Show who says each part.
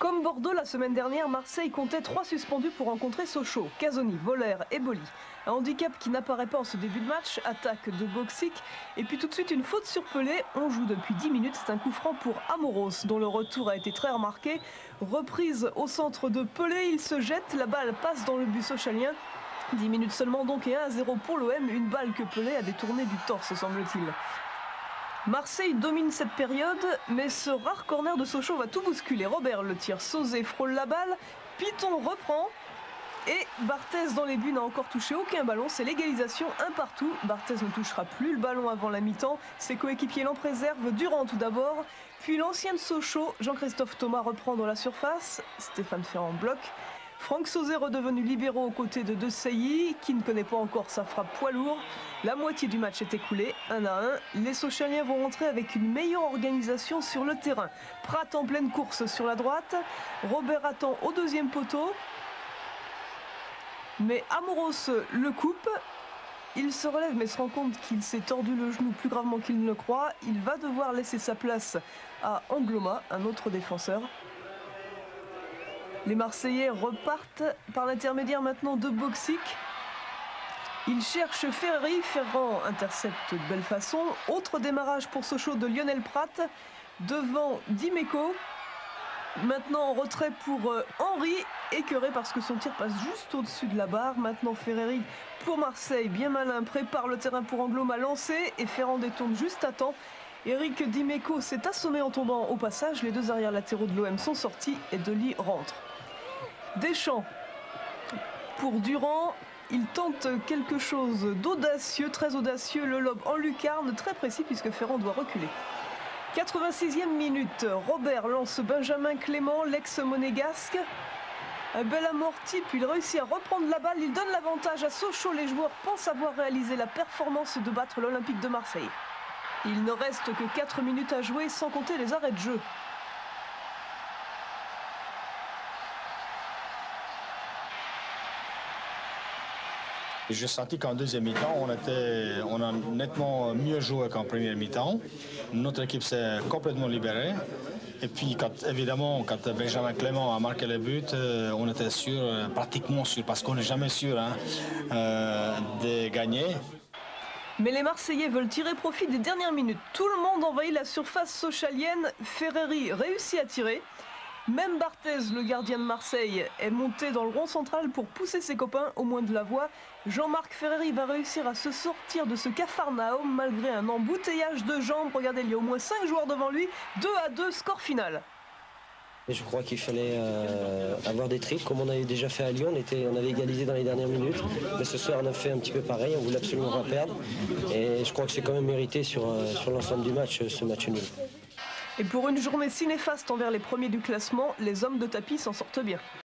Speaker 1: Comme Bordeaux la semaine dernière, Marseille comptait 3 suspendus pour rencontrer Sochaux, Casoni, Voller et Boli. Un handicap qui n'apparaît pas en ce début de match, attaque de Boksic, et puis tout de suite une faute sur Pelé. On joue depuis 10 minutes, c'est un coup franc pour Amoros, dont le retour a été très remarqué. Reprise au centre de Pelé, il se jette, la balle passe dans le but sochalien. 10 minutes seulement donc et 1-0 pour l'OM, une balle que Pelé a détournée du torse semble-t-il. Marseille domine cette période, mais ce rare corner de Sochaux va tout bousculer. Robert le tire, Sauzé frôle la balle, Piton reprend et Barthez dans les buts n'a encore touché aucun ballon. C'est l'égalisation, un partout. Barthez ne touchera plus le ballon avant la mi-temps. Ses coéquipiers l'en préservent. Durand tout d'abord, puis l'ancien de Sochaux, Jean-Christophe Thomas reprend dans la surface. Stéphane Ferrand bloque. Franck Sauzé redevenu libéraux aux côtés de De Sailly, qui ne connaît pas encore sa frappe poids lourd. La moitié du match est écoulée, 1-1. Les Sochaliens vont rentrer avec une meilleure organisation sur le terrain. Prat en pleine course sur la droite. Robert attend au deuxième poteau. Mais Amoros le coupe. Il se relève mais se rend compte qu'il s'est tordu le genou plus gravement qu'il ne le croit. Il va devoir laisser sa place à Angloma, un autre défenseur. Les Marseillais repartent par l'intermédiaire maintenant de Boksic. Il cherche Ferreri, Ferrand intercepte de belle façon. Autre démarrage pour Sochaux de Lionel Prat. Devant Dimeco. Maintenant en retrait pour Henry, écœuré parce que son tir passe juste au-dessus de la barre. Maintenant Ferreri pour Marseille, bien malin, prépare le terrain pour Angloma lancé et Ferrand détourne juste à temps. Eric Dimeco s'est assommé en tombant au passage. Les deux arrières latéraux de l'OM sont sortis et Delis rentre. Deschamps pour Durand, il tente quelque chose d'audacieux, très audacieux, le lob en lucarne, très précis puisque Ferrand doit reculer. 86e minute, Robert lance Benjamin Clément, l'ex-monégasque. Un bel amorti, puis il réussit à reprendre la balle, il donne l'avantage à Sochaux. Les joueurs pensent avoir réalisé la performance de battre l'Olympique de Marseille. Il ne reste que 4 minutes à jouer sans compter les arrêts de jeu.
Speaker 2: J'ai senti qu'en deuxième mi-temps, on a nettement mieux joué qu'en première mi-temps. Notre équipe s'est complètement libérée. Et puis, évidemment, quand Benjamin Clément a marqué le but, on était sûr, pratiquement sûr, parce qu'on n'est jamais sûr de gagner.
Speaker 1: Mais les Marseillais veulent tirer profit des dernières minutes. Tout le monde envahit la surface sochalienne. Ferreri réussit à tirer. Même Barthez, le gardien de Marseille, est monté dans le rond central pour pousser ses copains au moins de la voie. Jean-Marc Ferreri va réussir à se sortir de ce capharnaüm malgré un embouteillage de jambes. Regardez, il y a au moins 5 joueurs devant lui. 2-2, score final.
Speaker 3: Et je crois qu'il fallait avoir des tripes comme on avait déjà fait à Lyon. On avait égalisé dans les dernières minutes. Mais ce soir, on a fait un petit peu pareil. On voulait absolument pas perdre. Et je crois que c'est quand même mérité sur l'ensemble du match, ce match nul.
Speaker 1: Et pour une journée si néfaste envers les premiers du classement, les hommes de tapis s'en sortent bien.